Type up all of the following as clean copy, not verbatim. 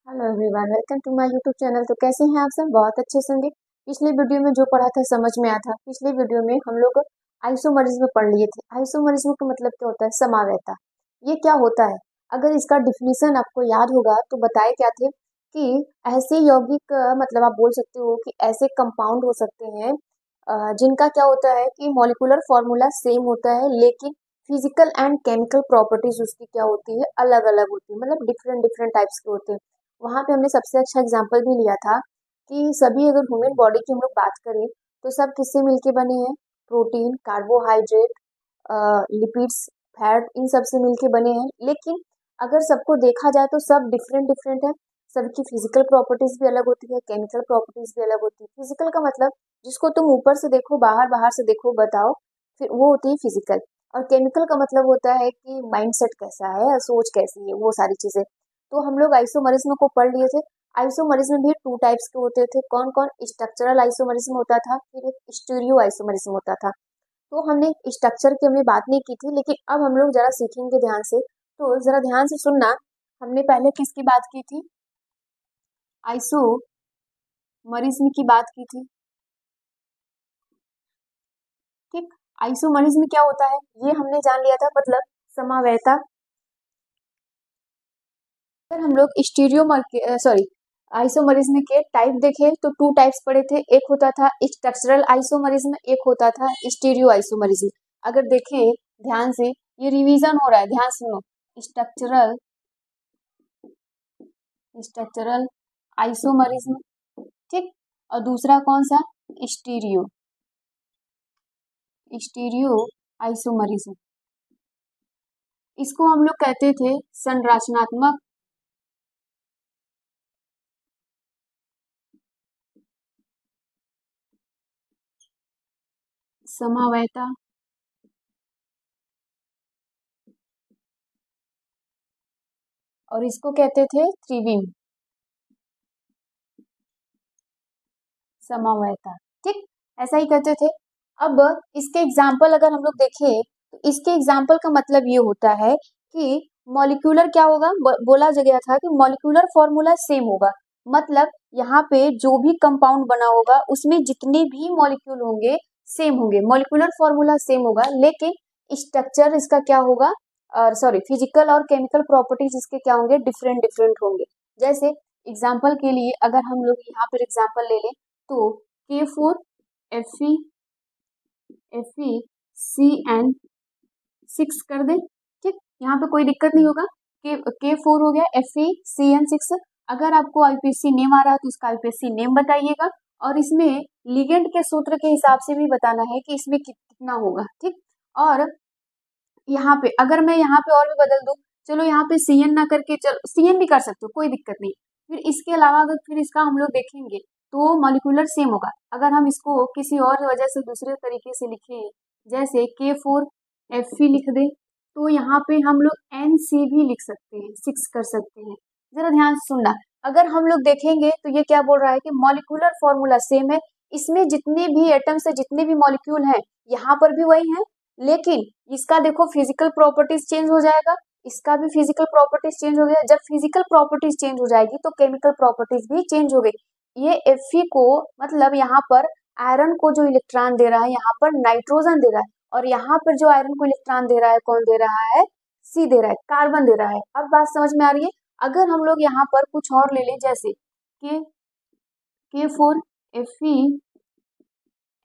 Hello everyone, welcome to my YouTube channel. तो कैसे हैं आप सब? बहुत अच्छे से होंगे। पिछले वीडियो में जो पढ़ा था समझ में आया था। पिछले वीडियो में हम लोग आइसोमरिज्म पढ़ लिए थे। आइसोमरिज्म का मतलब क्या होता है? समावयता। ये क्या होता है? अगर इसका डिफिनीशन आपको याद होगा तो बताए क्या थे कि ऐसे यौगिक मतलब आप बोल सकते हो कि ऐसे कंपाउंड हो सकते हैं जिनका क्या होता है कि मॉलिक्यूलर फॉर्मूला सेम होता है, लेकिन फिजिकल एंड केमिकल प्रॉपर्टीज उसकी क्या होती है? अलग अलग होती है, मतलब डिफरेंट डिफरेंट टाइप्स के होते हैं। वहां पे हमने सबसे अच्छा एग्जाम्पल भी लिया था कि सभी अगर ह्यूमन बॉडी की हम लोग बात करें तो सब किससे मिलके बने हैं? प्रोटीन, कार्बोहाइड्रेट, लिपिड्स, फैट, इन सब से मिलके बने हैं। लेकिन अगर सबको देखा जाए तो सब डिफरेंट डिफरेंट है। सबकी फिजिकल प्रॉपर्टीज भी अलग होती है, केमिकल प्रॉपर्टीज भी अलग होती है। फिजिकल का मतलब जिसको तुम ऊपर से देखो, बाहर बाहर से देखो, बताओ, फिर वो होती है फिजिकल। और केमिकल का मतलब होता है कि माइंडसेट कैसा है, सोच कैसी है, वो सारी चीजें। तो हम लोग आइसोमरिज्म को पढ़ लिए थे। आइसोमरिज्म भी टू टाइप्स के होते थे। कौन कौन? स्ट्रक्चरल आइसोमरिज्म होता था, फिर एक स्टीरियो आइसोमरिज्म होता था। तो हमने स्ट्रक्चर की हमने बात नहीं की थी, लेकिन अब हम लोग जरा सीखेंगे ध्यान से। तो जरा ध्यान से सुनना। हमने पहले किसकी बात की थी? आइसोमरिज्म की बात की थी। ठीक। आइसोमरिज्म क्या होता है ये हमने जान लिया था, मतलब समावयता। अगर हम लोग स्टीरियो सॉरी आइसोमरिज्म के टाइप देखें तो टू टाइप्स पढ़े थे। एक होता था स्ट्रक्चरल आइसोमरिज्म, एक होता था स्टीरियो आइसोमरिज्म। अगर देखें ध्यान से, ये रिवीजन हो रहा है, ध्यान सुनो। स्ट्रक्चरल स्ट्रक्चरल आइसोमरिज्म, ठीक। और दूसरा कौन सा? Stereo stereo isomerism. इसको हम लोग कहते थे संरचनात्मक समावयता, और इसको कहते थे त्रिविम समवायता। ठीक, ऐसा ही कहते थे। अब इसके एग्जाम्पल अगर हम लोग देखें तो इसके एग्जाम्पल का मतलब ये होता है कि मॉलिक्यूलर क्या होगा? बोला गया था कि मॉलिक्यूलर फॉर्मूला सेम होगा। मतलब यहाँ पे जो भी कंपाउंड बना होगा उसमें जितने भी मॉलिक्यूल होंगे सेम होंगे, मॉलिक्यूलर फॉर्मूला सेम होगा, लेकिन स्ट्रक्चर इसका क्या होगा? सॉरी, फिजिकल और केमिकल प्रॉपर्टीज इसके क्या होंगे? डिफरेंट डिफरेंट होंगे। जैसे एग्जाम्पल के लिए अगर हम लोग यहाँ पर एग्जाम्पल ले लें तो K4Fe कर दे। ठीक, यहाँ पे कोई दिक्कत नहीं होगा। K4 हो गया, FeCN6। अगर आपको आईपीएससी नेम आ रहा है तो उसका आईपीएससी नेम बताइएगा, और इसमें लिगेंड के सूत्र के हिसाब से भी बताना है कि इसमें कितना होगा। ठीक, और यहाँ पे अगर मैं यहाँ पे और भी बदल दूं, चलो यहाँ पे CN ना करके, चलो CN भी कर सकते हो, कोई दिक्कत नहीं। फिर इसके अलावा अगर फिर इसका हम लोग देखेंगे तो मॉलिक्यूलर सेम होगा। अगर हम इसको किसी और वजह से दूसरे तरीके से लिखें, जैसे K4Fe लिख दे, तो यहाँ पे हम लोग NC भी लिख सकते हैं, 6 कर सकते हैं। जरा ध्यान से सुनना। अगर हम लोग देखेंगे तो ये क्या बोल रहा है कि मॉलिक्यूलर फॉर्मूला सेम है, इसमें जितने भी एटम्स है, जितने भी मॉलिक्यूल हैं, यहाँ पर भी वही है, लेकिन इसका देखो फिजिकल प्रॉपर्टीज चेंज हो जाएगा, इसका भी फिजिकल प्रॉपर्टीज चेंज हो गया। जब फिजिकल प्रॉपर्टीज चेंज हो जाएगी तो केमिकल प्रॉपर्टीज भी चेंज हो गई। ये Fe को मतलब यहाँ पर आयरन को जो इलेक्ट्रॉन दे रहा है, यहाँ पर नाइट्रोजन दे रहा है, और यहाँ पर जो आयरन को इलेक्ट्रॉन दे रहा है, कौन दे रहा है? C दे रहा है, कार्बन दे रहा है। अब बात समझ में आ रही है? अगर हम लोग यहाँ पर कुछ और ले लें, जैसे K4Fe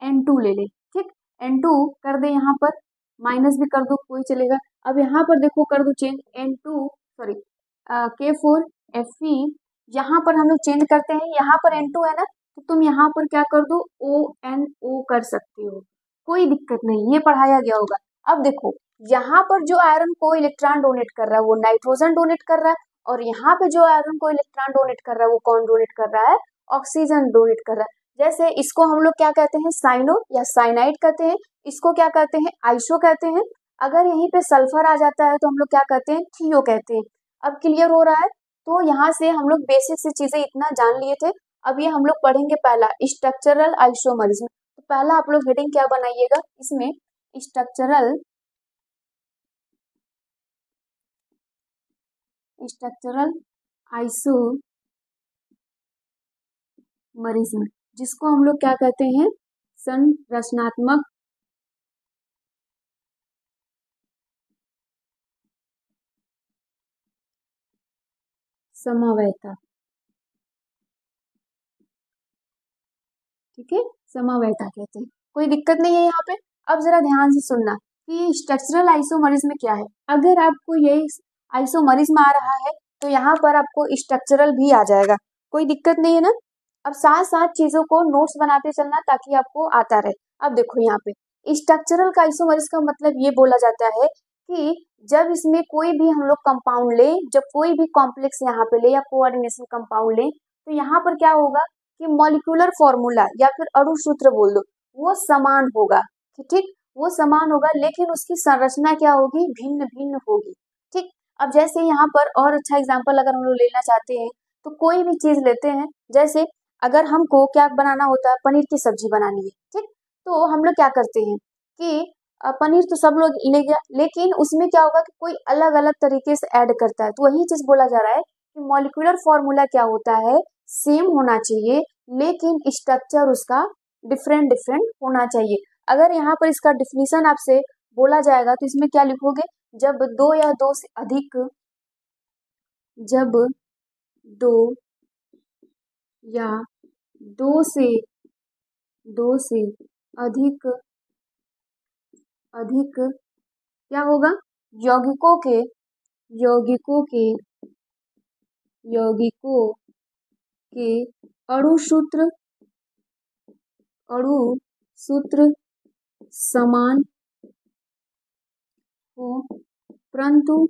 N2 ले ले। ठीक, N2 कर दे, यहाँ पर माइनस भी कर दो, कोई चलेगा। अब यहाँ पर देखो कर दो चेंज, N2 सॉरी K4Fe, यहाँ पर हम लोग चेंज करते हैं, यहाँ पर N2 है ना, तो तुम यहाँ पर क्या कर दो? ONO कर सकते हो, कोई दिक्कत नहीं, ये पढ़ाया गया होगा। अब देखो यहाँ पर जो आयरन को इलेक्ट्रॉन डोनेट कर रहा है वो नाइट्रोजन डोनेट कर रहा है, और यहाँ पे जो आयरन को इलेक्ट्रॉन डोनेट कर रहा है वो कौन डोनेट कर रहा है? ऑक्सीजन डोनेट कर रहा है। जैसे इसको हम लोग क्या कहते हैं? साइनो या साइनाइड कहते हैं। इसको क्या कहते हैं? आइसो कहते हैं। अगर यहीं पे सल्फर आ जाता है तो हम लोग क्या कहते हैं? थियो कहते हैं। अब क्लियर हो रहा है? तो यहाँ से हम लोग बेसिक से चीजें इतना जान लिए थे। अब ये हम लोग पढ़ेंगे पहला स्ट्रक्चरल आइसोमरिज्म। तो पहला आप लोग हेडिंग क्या बनाइएगा इसमें? Structural structural isomerism. मरिज्म, जिसको हम लोग क्या कहते हैं, संरचनात्मक समवायता। ठीक है, समवायता कहते हैं। कोई दिक्कत नहीं है यहाँ पे। अब जरा ध्यान से सुनना कि स्ट्रक्चरल आइसोमरिज्म क्या है। अगर आपको ये आइसोमरिज्म आ रहा है तो यहाँ पर आपको स्ट्रक्चरल भी आ जाएगा, कोई दिक्कत नहीं है ना। अब साथ साथ चीजों को नोट्स बनाते चलना ताकि आपको आता रहे। अब देखो यहाँ पे स्ट्रक्चरल का आइसोमरिज्म का मतलब ये बोला जाता है कि जब इसमें कोई भी हम लोग कंपाउंड ले, जब कोई भी कॉम्प्लेक्स यहाँ पे ले या कोऑर्डिनेशन कंपाउंड ले, तो यहाँ पर क्या होगा कि मॉलिक्यूलर फॉर्मूला या फिर अणु सूत्र बोल दो, वो समान होगा। ठीक, वो समान होगा लेकिन उसकी संरचना क्या होगी, भिन्न भिन्न होगी। ठीक, अब जैसे यहाँ पर और अच्छा एग्जांपल अगर हम लोग लेना चाहते हैं तो कोई भी चीज लेते हैं, जैसे अगर हमको क्या बनाना होता है, पनीर की सब्जी बनानी है। ठीक, तो हम लोग क्या करते हैं कि पनीर तो सब लोग ले गया, लेकिन उसमें क्या होगा कि कोई अलग अलग तरीके से ऐड करता है। तो वही चीज बोला जा रहा है कि मॉलिक्यूलर फॉर्मूला क्या होता है, सेम होना चाहिए लेकिन स्ट्रक्चर उसका डिफरेंट डिफरेंट होना चाहिए। अगर यहाँ पर इसका डिफिनीशन आपसे बोला जाएगा तो इसमें क्या लिखोगे, जब दो या दो से अधिक, जब दो या दो से अधिक अधिक क्या होगा, यौगिकों के यौगिकों के यौगिकों के अणुसूत्र अणुसूत्र समान हो, परंतु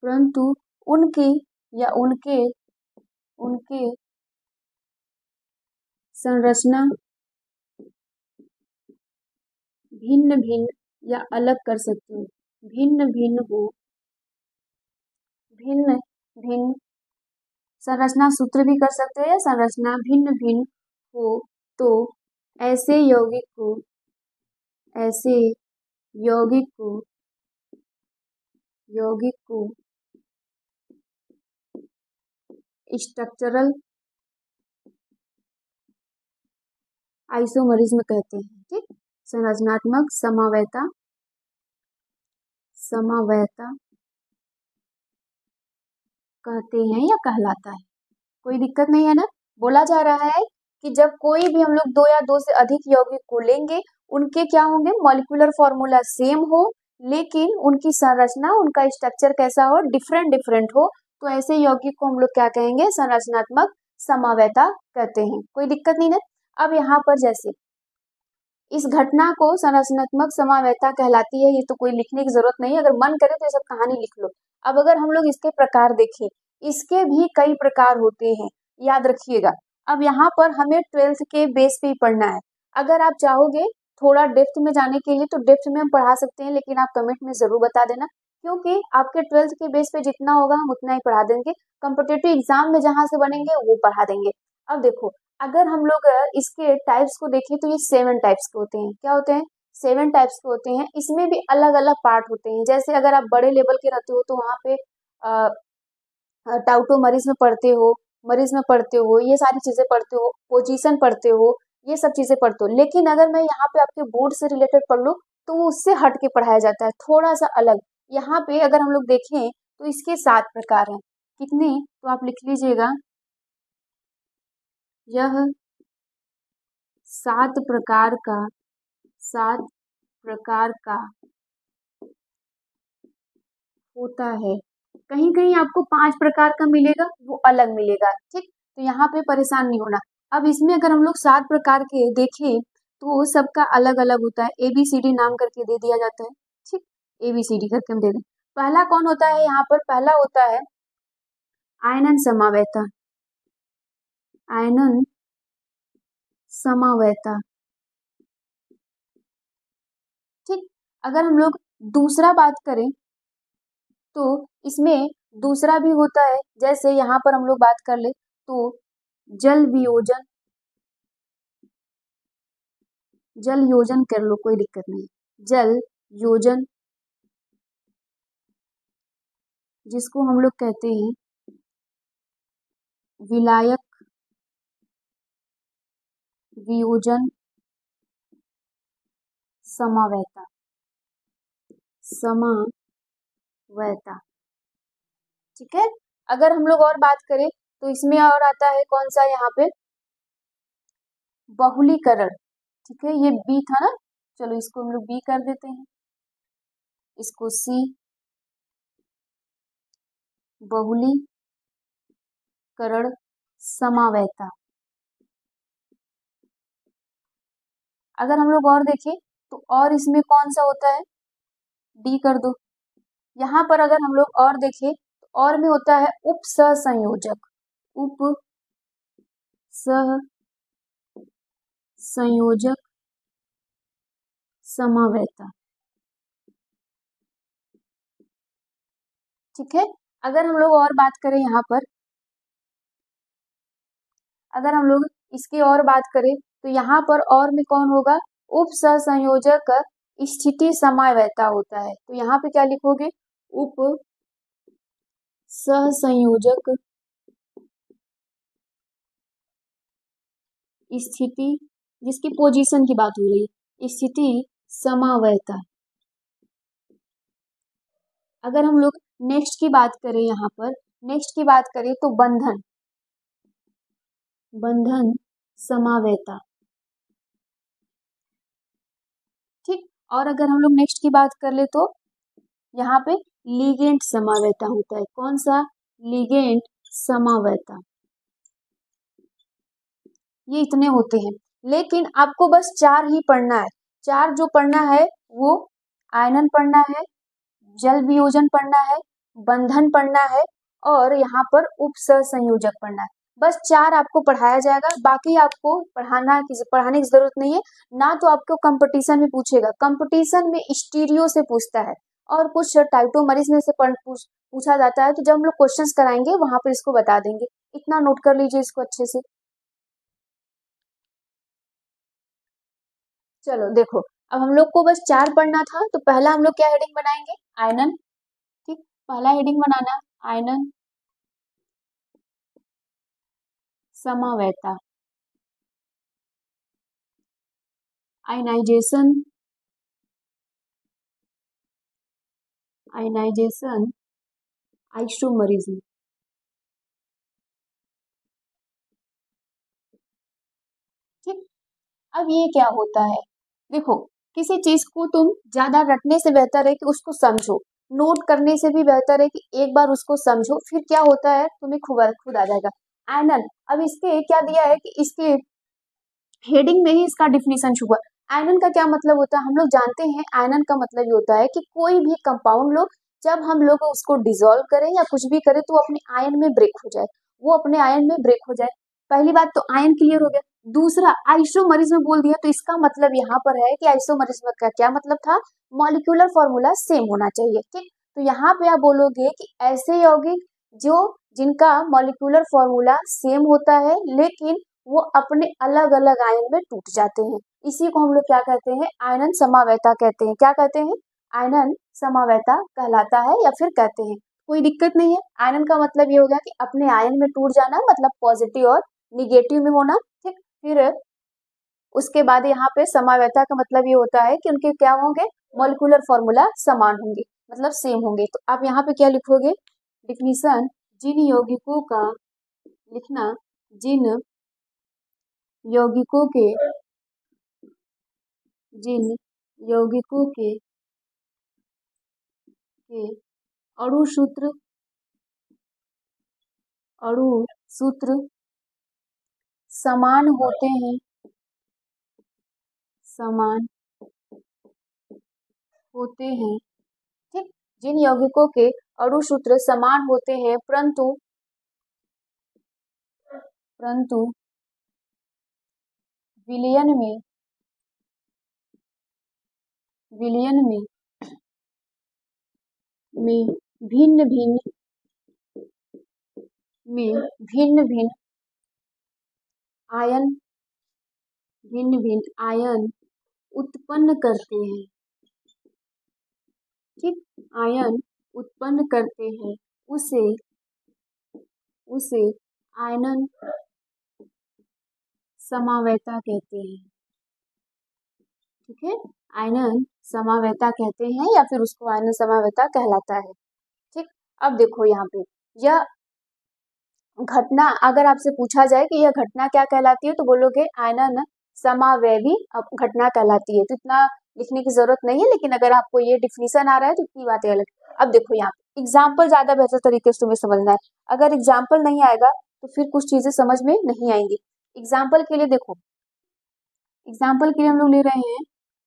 परंतु उनकी या उनके उनके संरचना भिन्न भिन्न या अलग कर सकते हो, भिन्न भिन्न हो, भिन्न भिन्न संरचना सूत्र भी कर सकते हो या संरचना भिन्न भिन्न हो, तो ऐसे यौगिक को ऐसे यौगिक को यौगिक को स्ट्रक्चरल आइसोमरिज्म कहते हैं। ठीक, संरचनात्मक समवायता समवायता कहते हैं या कहलाता है, कोई दिक्कत नहीं है ना। बोला जा रहा है कि जब कोई भी हम लोग दो या दो से अधिक यौगिक को लेंगे, उनके क्या होंगे, मॉलिक्यूलर फॉर्मूला सेम हो लेकिन उनकी संरचना, उनका स्ट्रक्चर कैसा हो, डिफरेंट डिफरेंट हो, तो ऐसे यौगिक को हम लोग क्या कहेंगे, संरचनात्मक समवायता कहते हैं। कोई दिक्कत नहीं ना। अब यहाँ पर जैसे इस घटना को संरचनात्मक समवायता कहलाती है, ये तो कोई लिखने की जरूरत नहीं है, अगर मन करे तो ये सब कहानी लिख लो। अब अगर हम लोग इसके प्रकार देखें, इसके भी कई प्रकार होते हैं, याद रखिएगा। अब यहाँ पर हमें 12th के बेस पे ही पढ़ना है। अगर आप चाहोगे थोड़ा डेप्थ में जाने के लिए तो डेप्थ में हम पढ़ा सकते हैं, लेकिन आप कमेंट में जरूर बता देना, क्योंकि आपके 12th के बेस पे जितना होगा हम उतना ही पढ़ा देंगे। कॉम्पिटेटिव एग्जाम में जहां से बनेंगे वो पढ़ा देंगे। अब देखो, अगर हम लोग इसके टाइप्स को देखें तो ये 7 टाइप्स के होते हैं। क्या होते हैं, 7 टाइप्स के होते हैं। इसमें भी अलग अलग पार्ट होते हैं। जैसे अगर आप बड़े लेवल के रहते हो तो वहाँ पे टाउटो मरीज में पढ़ते हो, मरीज में पढ़ते हो, ये सारी चीजें पढ़ते हो, पोजीशन पढ़ते हो, ये सब चीजें पढ़ते हो। लेकिन अगर मैं यहाँ पे आपके बोर्ड से रिलेटेड पढ़ लूँ तो वो उससे हट के पढ़ाया जाता है, थोड़ा सा अलग। यहाँ पे अगर हम लोग देखें तो इसके 7 प्रकार हैं। कितने, तो आप लिख लीजिएगा, यह 7 प्रकार का 7 प्रकार का होता है। कहीं कहीं आपको 5 प्रकार का मिलेगा, वो अलग मिलेगा। ठीक, तो यहाँ पे परेशान नहीं होना। अब इसमें अगर हम लोग 7 प्रकार के देखें तो सबका अलग अलग होता है, ABCD नाम करके दे दिया जाता है। ठीक, ABCD करके हम दे दें। पहला कौन होता है, यहाँ पर पहला होता है आयनन समवायता, आयनन समवायता। ठीक, अगर हम लोग दूसरा बात करें तो इसमें दूसरा भी होता है। जैसे यहाँ पर हम लोग बात कर ले तो जल वियोजन, जल योजन कर लो, कोई दिक्कत नहीं। जल योजन, जिसको हम लोग कहते हैं विलायक वियोजन समावैता, समावैता। ठीक है। अगर हम लोग और बात करें तो इसमें और आता है कौन सा यहाँ पे, बहुलीकरण। ठीक है, ये बी था ना, चलो इसको हम लोग बी कर देते हैं, इसको सी, बहुलीकरण समावैता। अगर हम लोग और देखें तो और इसमें कौन सा होता है, डी कर दो। यहाँ पर अगर हम लोग और देखें तो और में होता है उपसहसंयोजक, उपसहसंयोजक समावैता। ठीक है। अगर हम लोग और बात करें यहाँ पर, अगर हम लोग इसकी और बात करें तो यहाँ पर और में कौन होगा, उपसहसंयोजक स्थिति समावैता होता है। तो यहाँ पे क्या लिखोगे, उप सहसंयोजक स्थिति, जिसकी पोजीशन की बात हो रही है, स्थिति समावैता। अगर हम लोग नेक्स्ट की बात करें, यहाँ पर नेक्स्ट की बात करें तो बंधन, बंधन समावैता। ठीक। और अगर हम लोग नेक्स्ट की बात कर ले तो यहाँ पे लिगेंड समावैता होता है। कौन सा, लिगेंड समावैता। ये इतने होते हैं, लेकिन आपको बस चार ही पढ़ना है। चार जो पढ़ना है वो आयनन पढ़ना है, जल वियोजन पढ़ना है, बंधन पढ़ना है, और यहाँ पर उपसहसंयोजक पढ़ना है। बस चार आपको पढ़ाया जाएगा, बाकी आपको पढ़ाने की जरूरत नहीं है। ना तो आपको कंपटीशन में पूछेगा, कंपटीशन में स्टीरियो से पूछता है और कुछ टाइटोमरीज में से पूछा जाता है। तो जब हम लोग क्वेश्चंस कराएंगे वहां पर इसको बता देंगे। इतना नोट कर लीजिए इसको अच्छे से। चलो देखो, अब हम लोग को बस चार पढ़ना था, तो पहला हम लोग क्या हेडिंग बनाएंगे, आयनन। ठीक, पहला हेडिंग बनाना आयनन समावैता, आयनाइजेशन, आयनाइजेशन आइसोमरिज्म। ठीक। अब ये क्या होता है, देखो किसी चीज को तुम ज्यादा रटने से बेहतर है कि उसको समझो, नोट करने से भी बेहतर है कि एक बार उसको समझो, फिर क्या होता है तुम्हें खुद खुद आ जाएगा। आयनन, अब इसके क्या दिया है कि इसके हेडिंग में ही इसका डिफिनीशन छुपा। आयनन का क्या मतलब होता है, हम लोग जानते हैं आयनन का मतलब ये होता है कि कोई भी कंपाउंड लो, जब हम लोग उसको डिसॉल्व करें या कुछ भी करें तो वो अपने आयन में ब्रेक हो जाए, वो अपने आयन में ब्रेक हो जाए। पहली बात तो आयन क्लियर हो गया। दूसरा, आइसोमरिज्म बोल दिया, तो इसका मतलब यहाँ पर है कि आइसोमरिज्म का क्या मतलब था, मॉलिक्यूलर फॉर्मूला सेम होना चाहिए। ठीक, तो यहाँ पे आप बोलोगे कि ऐसे यौगिक जो जिनका मॉलिक्यूलर फॉर्मूला सेम होता है लेकिन वो अपने अलग अलग आयन में टूट जाते हैं, इसी को हम लोग क्या कहते हैं, आयनन समावैता कहते हैं। क्या कहते हैं, आयनन समावैता कहलाता है या फिर कहते हैं। कोई दिक्कत नहीं है। आयनन का मतलब ये हो गया कि अपने आयन में टूट जाना, मतलब पॉजिटिव और निगेटिव में होना। ठीक, फिर उसके बाद यहाँ पे समावैता का मतलब ये होता है कि उनके क्या होंगे, मॉलिक्यूलर फॉर्मूला समान होंगे, मतलब सेम होंगे। तो आप यहाँ पे क्या लिखोगे, डिफिनीशन, जिन यौगिकों का लिखना, जिन यौगिकों के, जिन यौगिकों के अणु सूत्र, अणु सूत्र समान होते हैं, समान होते हैं। ठीक, जिन यौगिकों के अणु सूत्र समान होते हैं परंतु परंतु विलयन में, विलयन में भिन्न भिन्न, में भिन्न भिन्न आयन, भिन्न भिन्न आयन उत्पन्न करते हैं। ठीक, आयन उत्पन्न करते हैं, उसे उसे आयनन समावैता कहते हैं। ठीक है, आयनन समावैता कहते हैं या फिर उसको आयनन समावैता कहलाता है। ठीक, अब देखो यहाँ पे यह घटना अगर आपसे पूछा जाए कि यह घटना क्या कहलाती है तो बोलोगे आयनन समावैवी घटना कहलाती है। तो इतना लिखने की जरूरत नहीं है, लेकिन अगर आपको ये डिफिनीशन आ रहा है तो इतनी बातें अलग। अब देखो यहाँ एग्जाम्पल ज्यादा बेहतर तरीके से तुम्हें समझना है। अगर एग्जाम्पल नहीं आएगा तो फिर कुछ चीजें समझ में नहीं आएंगी। एग्जाम्पल के लिए देखो, एग्जाम्पल के लिए हम लोग ले रहे हैं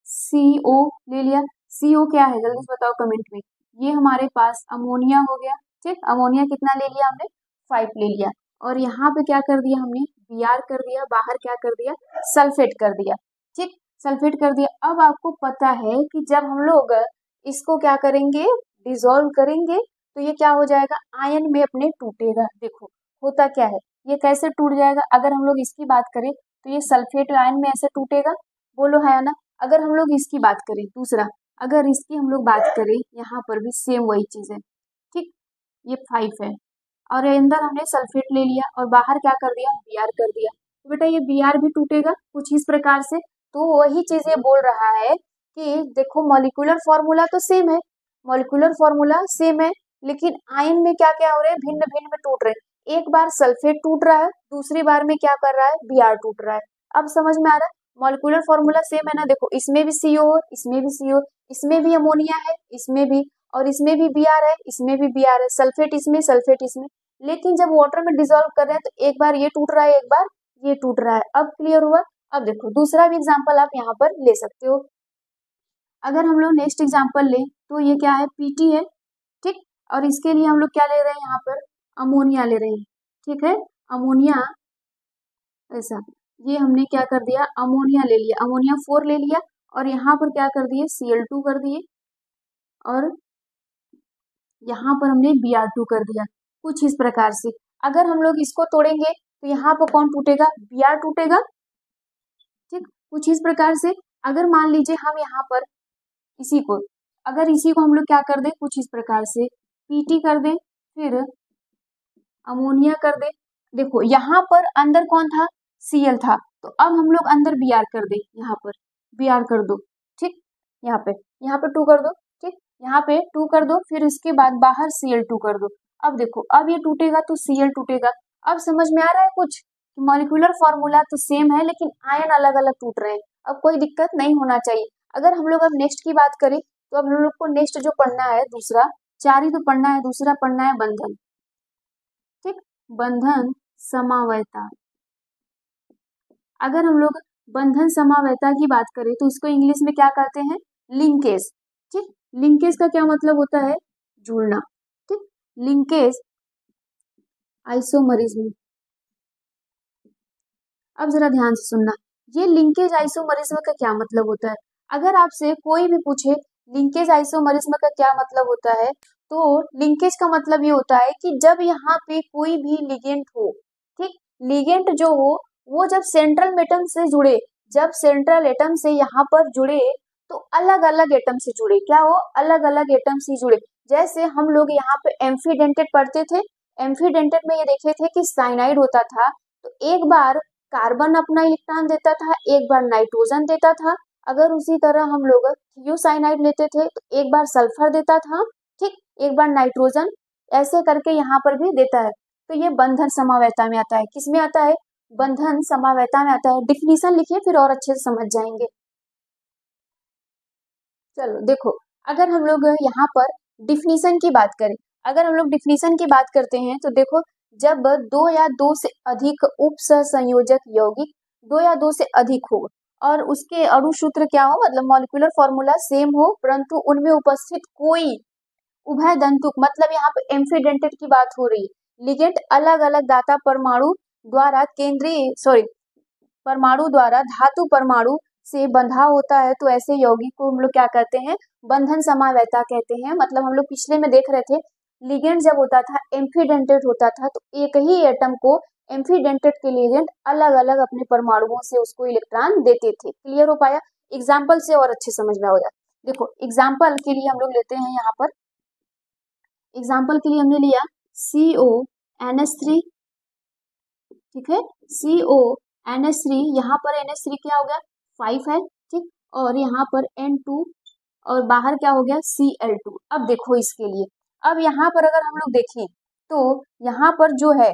CO ले लिया। CO क्या है जल्दी से बताओ कमेंट में। ये हमारे पास अमोनिया हो गया। ठीक, अमोनिया कितना ले लिया हमने, 5 ले लिया। और यहाँ पे क्या कर दिया हमने, Br कर दिया, बाहर क्या कर दिया, सल्फेट कर दिया। ठीक, सल्फेट कर दिया। अब आपको पता है कि जब हम लोग इसको क्या करेंगे, डिसॉल्व करेंगे तो ये क्या हो जाएगा, आयन में अपने टूटेगा। देखो होता क्या है, ये कैसे टूट जाएगा। अगर हम लोग इसकी बात करें तो ये सल्फेट आयन में ऐसे टूटेगा, बोलो है ना। अगर हम लोग इसकी बात करें दूसरा, अगर इसकी हम लोग बात करें यहाँ पर भी सेम वही चीज है। ठीक, ये 5 है और अंदर हमने सल्फेट ले लिया और बाहर क्या कर दिया, Br कर दिया। तो बेटा ये Br भी टूटेगा कुछ इस प्रकार से। तो वही चीज ये बोल रहा है कि देखो मॉलिक्यूलर फॉर्मूला तो सेम है, मॉलिक्यूलर फॉर्मूला सेम है, लेकिन आयन में क्या क्या हो रहे हैं, भिन्न भिन्न में टूट रहे हैं। एक बार सल्फेट टूट रहा है, दूसरी बार में क्या कर रहा है, Br टूट रहा है। अब समझ में आ रहा है, मॉलिक्यूलर फॉर्मूला सेम है ना। देखो इसमें भी CO, इसमें भी CO, इसमें भी अमोनिया है, इसमें भी, और इसमें भी Br है, इसमें भी Br है, सल्फेट इसमें, सल्फेट इसमें। लेकिन जब वाटर में डिसॉल्व कर रहे हैं तो एक बार ये टूट रहा है, एक बार ये टूट रहा है। अब क्लियर हुआ। अब देखो दूसरा भी एग्जांपल आप यहाँ पर ले सकते हो। अगर हम लोग नेक्स्ट एग्जांपल लें तो ये क्या है, PT है। ठीक, और इसके लिए हम लोग क्या ले रहे हैं, यहाँ पर अमोनिया ले रहे हैं। ठीक है, अमोनिया ऐसा, ये हमने क्या कर दिया, अमोनिया ले लिया, अमोनिया 4 ले लिया और यहाँ पर क्या कर दिए, Cl2 कर दिए और यहाँ पर हमने Br2 कर दिया। कुछ इस प्रकार से अगर हम लोग इसको तोड़ेंगे तो यहाँ पर कौन टूटेगा, Br टूटेगा। ठीक, कुछ इस प्रकार से अगर मान लीजिए हम यहाँ पर इसी को, अगर इसी को हम लोग क्या कर दे, कुछ इस प्रकार से PT कर दे, फिर अमोनिया कर दे। देखो यहाँ पर अंदर कौन था, Cl था, तो अब हम लोग अंदर Br कर दे, यहाँ पर Br कर दो। ठीक, यहाँ पे 2 कर दो। ठीक, यहाँ पे 2 कर दो, फिर इसके बाद बाहर Cl2 कर दो। अब देखो अब ये टूटेगा तो Cl टूटेगा। अब समझ में आ रहा है कुछ, मॉलिक्यूलर फॉर्मूला तो सेम है लेकिन आयन अलग अलग टूट रहे हैं। अब कोई दिक्कत नहीं होना चाहिए। अगर हम लोग अब नेक्स्ट की बात करें तो अब हम लोग को नेक्स्ट जो पढ़ना है, दूसरा 4 ही तो पढ़ना है, दूसरा पढ़ना है बंधन। ठीक, बंधन समावैता। अगर हम लोग बंधन समावैता की बात करें तो इसको इंग्लिश में क्या कहते हैं, लिंकेज। ठीक, लिंकेज का क्या मतलब होता है, जुड़ना। ठीक, लिंकेज आइसोमरिज्म। अब जरा ध्यान से सुनना, ये लिंकेज आइसोमरिज्म का क्या मतलब होता है। अगर आपसे कोई भी पूछे लिंकेज आइसोमरिज्म का क्या मतलब होता है, तो लिंकेज का मतलब ये होता है कि जब यहाँ पे कोई भी लिगेंड हो, ठीक, लिगेंड जो हो वो जब सेंट्रल एटम से जुड़े, जब सेंट्रल एटम से यहाँ पर जुड़े तो अलग अलग एटम से जुड़े, क्या हो, अलग अलग एटम से जुड़े। जैसे हम लोग यहाँ पे एम्फीडेंटेड पढ़ते थे, एम्फीडेंटेड में ये देखे थे कि साइनाइड होता था, तो एक बार कार्बन अपना इलेक्ट्रॉन देता था, एक बार नाइट्रोजन देता था। अगर उसी तरह हम लोग थियोसाइनाइड लेते थे तो एक बार सल्फर देता था, ठीक, एक बार नाइट्रोजन, ऐसे करके यहाँ पर भी देता है। तो ये बंधन समावैता में आता है, किसमें आता है, बंधन समावैता में आता है। डिफिनीशन लिखिए फिर और अच्छे से समझ जाएंगे। चलो देखो, अगर हम लोग यहाँ पर डिफिनीशन की बात करें, अगर हम लोग डिफिनीशन की बात करते हैं तो देखो, जब दो या दो से अधिक उप सहसंयोजक यौगिक, दो या दो से अधिक हो और उसके अणु सूत्र क्या हो, मतलब मॉलिक्यूलर फॉर्मूला सेम हो, परंतु उनमें उपस्थित कोई उभय दंतुक, मतलब यहाँ पे एम्फीडेंटेड की बात हो रही है, लिगेंड अलग अलग दाता परमाणु द्वारा परमाणु द्वारा धातु परमाणु से बंधा होता है, तो ऐसे यौगिक को हम लोग क्या कहते हैं, बंधन समावैता कहते हैं। मतलब हम लोग पिछले में देख रहे थे, लिगेंड जब होता था एम्फीडेंटेड होता था तो एक ही एटम को एम्फीडेंटेड के लिगेंड अलग अलग अपने परमाणुओं से उसको इलेक्ट्रॉन देते थे। क्लियर हो पाया, एग्जाम्पल से और अच्छे समझ में हो जाए। देखो एग्जाम्पल के लिए हम लोग लेते हैं, यहाँ पर एग्जाम्पल के लिए हमने लिया CONH3, ठीक है, CO NH3, यहाँ पर NH3 क्या हो गया 5 है, ठीक, और यहाँ पर N2 और बाहर क्या हो गया Cl2। अब देखो इसके लिए, अब यहाँ पर अगर हम लोग देखें तो यहाँ पर जो है,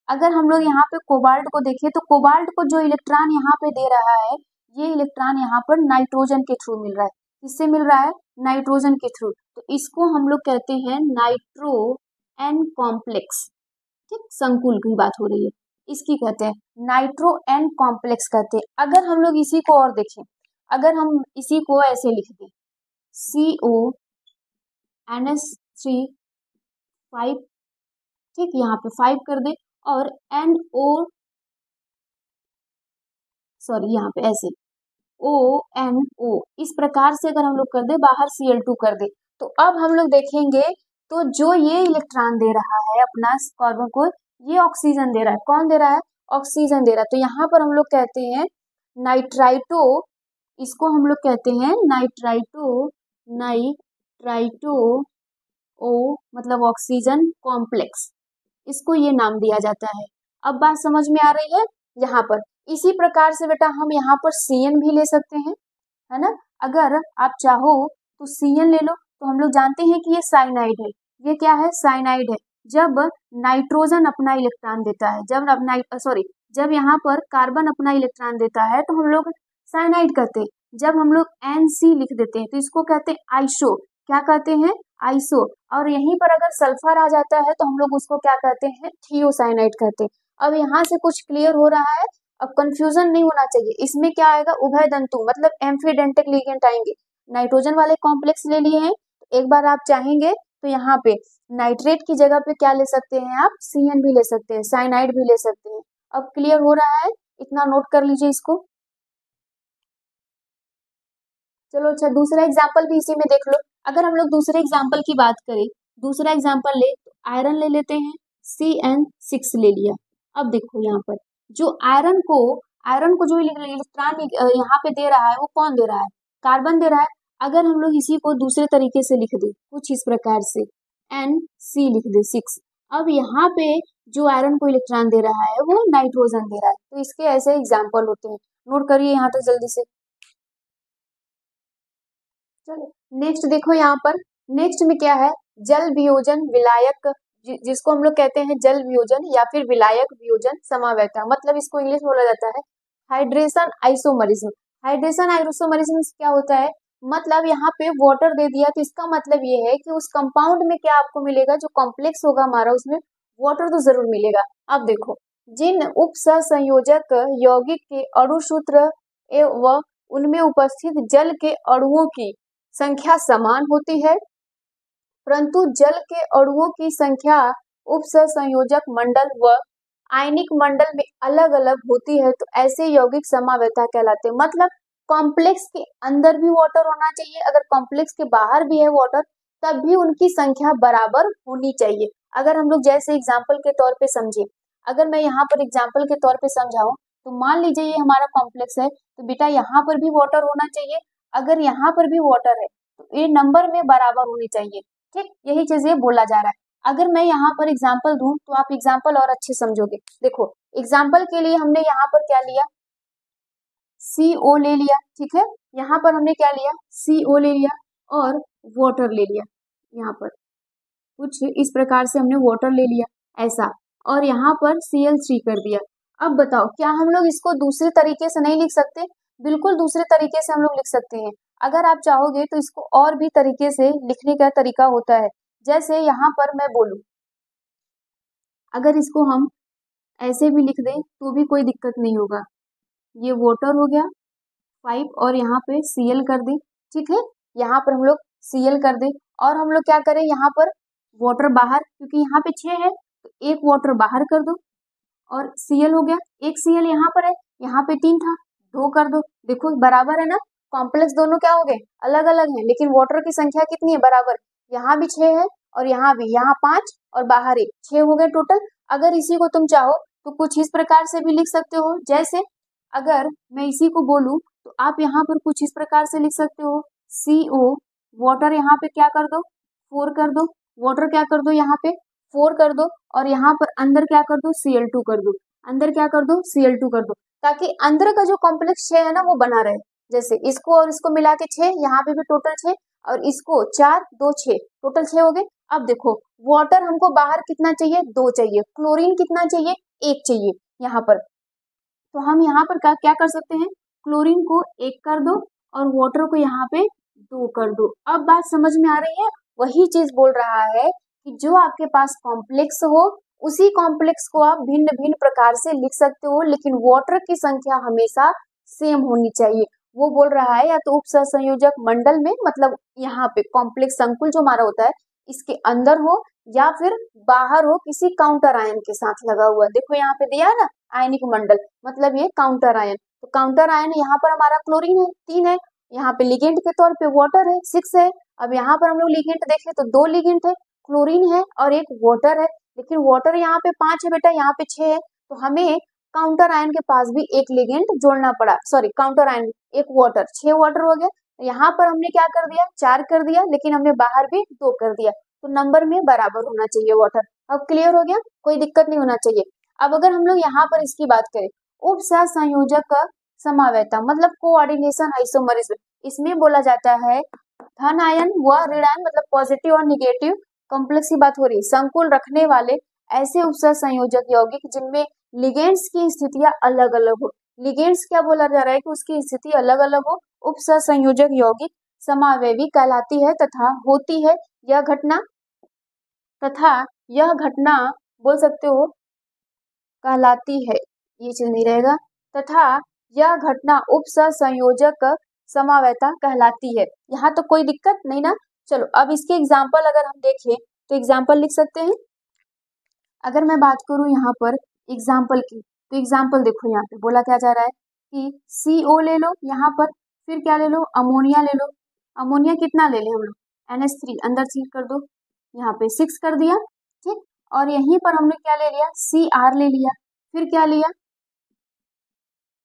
अगर हम लोग यहाँ पे कोबाल्ट को देखें तो कोबाल्ट को जो इलेक्ट्रॉन यहाँ पे दे रहा है, ये इलेक्ट्रॉन यहाँ पर नाइट्रोजन के थ्रू मिल रहा है। किससे मिल रहा है? नाइट्रोजन के थ्रू। तो इसको हम लोग कहते हैं नाइट्रो एन कॉम्प्लेक्स, ठीक, संकुल की बात हो रही है, इसकी कहते हैं नाइट्रो एन कॉम्प्लेक्स कहते हैं। अगर हम लोग इसी को और देखें, अगर हम इसी को ऐसे लिख दें CONH3 5, ठीक, यहाँ पे 5 कर दे और NO, सॉरी यहाँ पे ऐसे ONO, इस प्रकार से अगर हम लोग कर दे, बाहर Cl2 कर दे, तो अब हम लोग देखेंगे तो जो ये इलेक्ट्रॉन दे रहा है अपना कार्बन को, ये ऑक्सीजन दे रहा है। कौन दे रहा है? ऑक्सीजन दे रहा है। तो यहाँ पर हम लोग कहते हैं नाइट्राइटो, इसको हम लोग कहते हैं नाइट्राइटो ओ मतलब ऑक्सीजन कॉम्प्लेक्स, इसको ये नाम दिया जाता है। अब बात समझ में आ रही है यहाँ पर। इसी प्रकार से बेटा हम यहाँ पर CN भी ले सकते हैं, है ना। अगर आप चाहो तो CN ले लो, तो हम लोग जानते हैं कि ये साइनाइड है। ये क्या है? साइनाइड है। जब नाइट्रोजन अपना इलेक्ट्रॉन देता है, जब यहाँ पर कार्बन अपना इलेक्ट्रॉन देता है तो हम लोग साइनाइड कहते हैं। जब हम लोग NC लिख देते हैं तो इसको कहते हैं आइसो। क्या कहते हैं? आइसो। और यहीं पर अगर सल्फर आ जाता है तो हम लोग उसको क्या कहते हैं? थियोसाइनाइड कहते हैं। अब यहाँ से कुछ क्लियर हो रहा है? अब कंफ्यूजन नहीं होना चाहिए। इसमें क्या आएगा? उभय तंतु मतलब एम्फीडेंटिक लिगेंड आएंगे। नाइट्रोजन वाले कॉम्प्लेक्स ले लिए हैं, तो एक बार आप चाहेंगे तो यहाँ पे नाइट्रेट की जगह पे क्या ले सकते हैं आप? CN भी ले सकते हैं, साइनाइड भी ले सकते हैं। अब क्लियर हो रहा है? इतना नोट कर लीजिए इसको। चलो अच्छा, दूसरा एग्जाम्पल भी इसी में देख लो। अगर हम लोग दूसरे एग्जाम्पल की बात करें, दूसरा एग्जाम्पल ले तो आयरन ले लेते हैं, CN6 ले लिया। अब देखो यहाँ पर जो आयरन को जो इलेक्ट्रॉन यहाँ पे दे रहा है, वो कौन दे रहा है? कार्बन दे रहा है। अगर हम लोग इसी को दूसरे तरीके से लिख दे कुछ इस प्रकार से, NC लिख दे 6, अब यहाँ पे जो आयरन को इलेक्ट्रॉन दे रहा है वो नाइट्रोजन दे रहा है। तो इसके ऐसे एग्जाम्पल होते हैं, नोट करिए यहाँ तक जल्दी से। चलो नेक्स्ट देखो यहाँ पर, नेक्स्ट में क्या है? जल वियोजन विलायक, जिसको हम लोग कहते हैं जल वियोजन या फिर विलायक वियोजन समावैता, मतलब इसको इंग्लिश में बोला जाता है हाइड्रेशन आइसोमरिज्म। हाइड्रेशन आइसोमरिज्म क्या होता है? मतलब यहाँ पे वाटर दे दिया तो इसका मतलब ये है कि उस कंपाउंड में क्या आपको मिलेगा? जो कॉम्प्लेक्स होगा हमारा, उसमें वाटर तो जरूर मिलेगा। अब देखो, जिन उप संयोजक यौगिक के अणुसूत्र एवं उनमें उपस्थित जल के अणुओं की संख्या समान होती है, परंतु जल के अणुओं की संख्या उपसंयोजक मंडल व आयनिक मंडल में अलग अलग होती है, तो ऐसे यौगिक समावैता कहलाते हैं। मतलब कॉम्प्लेक्स के अंदर भी वाटर होना चाहिए, अगर कॉम्प्लेक्स के बाहर भी है वाटर, तब भी उनकी संख्या बराबर होनी चाहिए। अगर हम लोग जैसे एग्जाम्पल के तौर पे समझे, अगर मैं यहाँ पर एग्जाम्पल के तौर पे समझाऊं, तो मान लीजिए ये हमारा कॉम्प्लेक्स है, तो बेटा यहाँ पर भी वाटर होना चाहिए। अगर यहाँ पर भी वाटर है तो ये नंबर में बराबर होनी चाहिए, ठीक, यही चीज ये बोला जा रहा है। अगर मैं यहाँ पर एग्जाम्पल दूं तो आप एग्जाम्पल और अच्छे समझोगे। देखो एग्जाम्पल के लिए हमने यहाँ पर क्या लिया? CO ले लिया, ठीक है। यहाँ पर हमने क्या लिया? CO ले लिया और वाटर ले लिया। यहाँ पर कुछ इस प्रकार से हमने वाटर ले लिया ऐसा, और यहाँ पर Cl3 कर दिया। अब बताओ क्या हम लोग इसको दूसरे तरीके से नहीं लिख सकते? बिल्कुल दूसरे तरीके से हम लोग लिख सकते हैं। अगर आप चाहोगे तो इसको और भी तरीके से लिखने का तरीका होता है। जैसे यहाँ पर मैं बोलूं, अगर इसको हम ऐसे भी लिख दें तो भी कोई दिक्कत नहीं होगा। ये वाटर हो गया 5 और यहाँ पे Cl कर दें, ठीक है। यहाँ पर हम लोग Cl कर दें और हम लोग क्या करें? यहाँ पर वाटर बाहर, क्योंकि यहाँ पे 6 है तो एक वाटर बाहर कर दो और Cl हो गया। एक Cl यहाँ पर है, यहाँ पे 3 था, 2 कर दो। देखो बराबर है ना, कॉम्प्लेक्स दोनों क्या हो गए? अलग अलग है, लेकिन वाटर की संख्या कितनी है? बराबर। यहाँ भी 6 है और यहाँ भी, यहाँ 5 और बाहर 1, 6 हो गए टोटल। अगर इसी को तुम चाहो तो कुछ इस प्रकार से भी लिख सकते हो। जैसे अगर मैं इसी को बोलूं तो आप यहाँ पर कुछ इस प्रकार से लिख सकते हो, CO वाटर यहाँ पे क्या कर दो? 4 कर दो। वाटर क्या कर दो? यहाँ पे 4 कर दो और यहाँ पर अंदर क्या कर दो? Cl2 कर दो। अंदर क्या कर दो, Cl2 कर दो, ताकि अंदर का जो कॉम्प्लेक्स 6 है ना वो बना रहे। जैसे इसको और इसको मिला के 6, यहाँ पे भी टोटल 6, और इसको 4 2 6, टोटल 6 हो गए। अब देखो वाटर हमको बाहर कितना चाहिए, 2 चाहिए, क्लोरीन कितना चाहिए, 1 चाहिए यहाँ पर। तो हम यहाँ पर क्या क्या कर सकते हैं, क्लोरीन को 1 कर दो और वाटर को यहाँ पे 2 कर दो। अब बात समझ में आ रही है, वही चीज बोल रहा है कि जो आपके पास कॉम्प्लेक्स हो उसी कॉम्प्लेक्स को आप भिन्न भिन्न प्रकार से लिख सकते हो, लेकिन वाटर की संख्या हमेशा सेम होनी चाहिए। वो बोल रहा है या तो उप सहसंयोजक मंडल में, मतलब यहाँ पे कॉम्प्लेक्स संकुल जो हमारा होता है इसके अंदर हो या फिर बाहर हो किसी काउंटर आयन के साथ लगा हुआ। देखो यहाँ पे दिया है ना आयनिक मंडल, मतलब ये काउंटर आयन। तो काउंटर आयन यहाँ पर हमारा क्लोरीन है 3 है, यहाँ पे लिगेंड के तौर पे वाटर है 6 है। अब यहाँ पर हम लोग लिगेंड देखें तो 2 लिगेंड है, क्लोरीन है और एक वाटर है, लेकिन वाटर यहाँ पे 5 है बेटा, यहाँ पे 6 है। तो हमें काउंटर आयन के पास भी एक लिगेंड जोड़ना पड़ा, सॉरी काउंटर आयन एक वाटर, 6 वाटर हो गया। यहाँ पर हमने क्या कर दिया, 4 कर दिया, लेकिन हमने बाहर भी 2 कर दिया, तो नंबर में बराबर होना चाहिए वाटर। अब क्लियर हो गया, कोई दिक्कत नहीं होना चाहिए। अब अगर हम लोग यहाँ पर इसकी बात करें, उप सहसंयोजक का समावेता मतलब कोऑर्डिनेशन आइसोमरिज्म, इसमें बोला जाता है धन आयन व ऋण आयन, मतलब पॉजिटिव और निगेटिव कॉम्प्लेक्स की बात हो रही है, संकुल रखने वाले ऐसे उप सहसंयोजक यौगिक जिनमें लिगेंड्स की स्थितियां अलग अलग हो। लिगेंड्स क्या बोला जा रहा है कि उसकी स्थिति अलग अलग हो, उप सहसंयोजक यौगिक समावेवी कहलाती है तथा होती है यह घटना, तथा यह घटना बोल सकते हो कहलाती है, ये चीज नहीं रहेगा, तथा यह घटना उप सहसंयोजक समावेता कहलाती है। यहाँ तो कोई दिक्कत नहीं ना। चलो अब इसके एग्जाम्पल अगर हम देखें तो एग्जाम्पल लिख सकते हैं। अगर मैं बात करूं यहाँ पर एग्जाम्पल की, तो एग्जाम्पल देखो यहाँ पे बोला क्या जा रहा है कि CO ले लो यहाँ पर, फिर क्या ले लो, अमोनिया ले लो। अमोनिया कितना ले लें हम लोग, NH3 अंदर 3 कर दो, यहाँ पे 6 कर दिया, ठीक। और यहीं पर हमने क्या ले लिया, Cr ले लिया, फिर क्या लिया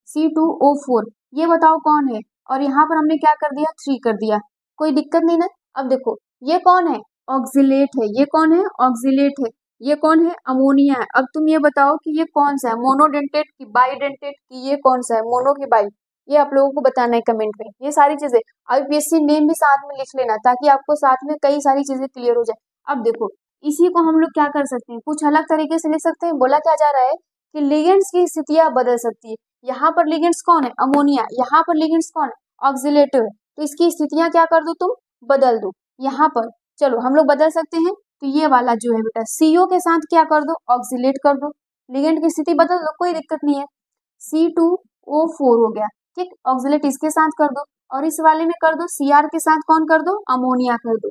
C2O4, ये बताओ कौन है, और यहाँ पर हमने क्या कर दिया 3 कर दिया, कोई दिक्कत नहीं ना। अब देखो ये कौन है, ऑक्जिलेट है, ये कौन है, ऑक्जिलेट है, ये कौन है, अमोनिया है। अब तुम ये बताओ कि ये कौन सा है, मोनोडेंटेट की बाइडेंटेट की, ये कौन सा है, मोनो की बाई, ये आप लोगों को बताना है कमेंट में। ये सारी चीजें IUPAC नेम भी साथ में लिख लेना ताकि आपको साथ में कई सारी चीजें क्लियर हो जाए। अब देखो इसी को हम लोग क्या कर सकते हैं, कुछ अलग तरीके से लिख सकते हैं। बोला क्या जा रहा है कि लिगेंड्स की स्थितियां बदल सकती है। यहाँ पर लिगेंड्स कौन है, अमोनिया, यहाँ पर लिगेंड्स कौन है, ऑक्सिलेटिव है, तो इसकी स्थितियां क्या कर दो तुम, बदल दो। यहाँ पर चलो हम लोग बदल सकते हैं, तो ये वाला जो है बेटा CO के साथ क्या कर दो, ऑक्सिलेट कर दो, लिगेंड की स्थिति बदल दो, कोई दिक्कत नहीं है। C2O4 हो गया, ठीक, ऑक्सिलेट इसके साथ कर दो, और इस वाले में कर दो Cr के साथ कौन कर दो, अमोनिया कर दो,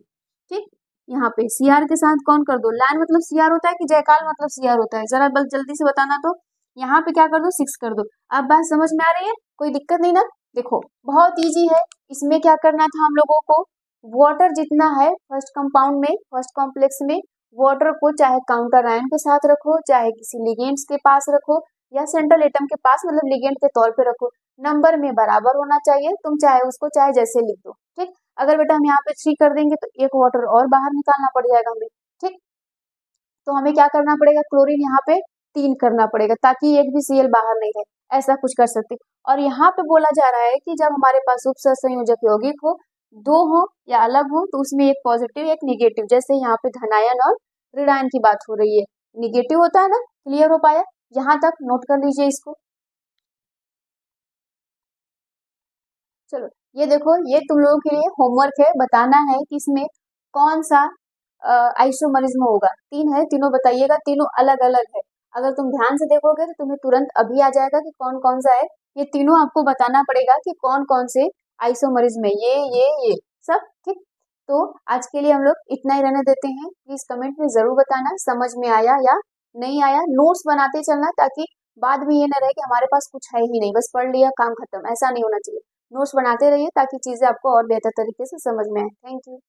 ठीक। यहाँ पे Cr के साथ कौन कर दो, लाइन मतलब Cr होता है कि जयकाल मतलब Cr होता है, जरा बल जल्दी से बताना। तो यहाँ पे क्या कर दो, 6 कर दो। अब बात समझ में आ रही है, कोई दिक्कत नहीं ना। देखो बहुत इजी है, इसमें क्या करना था हम लोगों को, वाटर जितना है फर्स्ट कंपाउंड में, फर्स्ट कॉम्प्लेक्स में, वाटर को चाहे काउंटर आयन के साथ रखो, चाहे किसी लिगेंड्स के पास रखो, या सेंट्रल एटम के पास मतलब लिगेंड के तौर पे रखो, नंबर में बराबर होना चाहिए। तुम चाहे उसको चाहे जैसे लिख दो, ठीक। अगर बेटा हम यहाँ पे 3 कर देंगे तो एक वाटर और बाहर निकालना पड़ जाएगा हमें, ठीक। तो हमें क्या करना पड़ेगा, क्लोरीन यहाँ पे 3 करना पड़ेगा ताकि एक भी Cl बाहर नहीं रहे, ऐसा कुछ कर सकते। और यहाँ पे बोला जा रहा है कि जब हमारे पास उप सहसंयोजक यौगिक हो, 2 हो या अलग हो, तो उसमें एक पॉजिटिव एक निगेटिव, जैसे यहाँ पे धनायन और ऋणायन की बात हो रही है, निगेटिव होता है ना। क्लियर हो पाया, यहाँ तक नोट कर लीजिए इसको। चलो ये देखो, ये तुम लोगों के लिए होमवर्क है, बताना है कि इसमें कौन सा आइसोमरिज्म होगा। 3 है, तीनों बताइएगा, तीनों अलग अलग है। अगर तुम ध्यान से देखोगे तो तुम्हें तुरंत अभी आ जाएगा कि कौन कौन सा है। ये तीनों आपको बताना पड़ेगा कि कौन कौन से आइसोमरिज्म है, ये सब, ठीक। तो आज के लिए हम लोग इतना ही रहने देते हैं। प्लीज कमेंट में जरूर बताना समझ में आया या नहीं आया। नोट्स बनाते चलना ताकि बाद में ये ना रहे कि हमारे पास कुछ है ही नहीं, बस पढ़ लिया काम खत्म, ऐसा नहीं होना चाहिए। नोट्स बनाते रहिए ताकि चीजें आपको और बेहतर तरीके से समझ में आए। Thank you.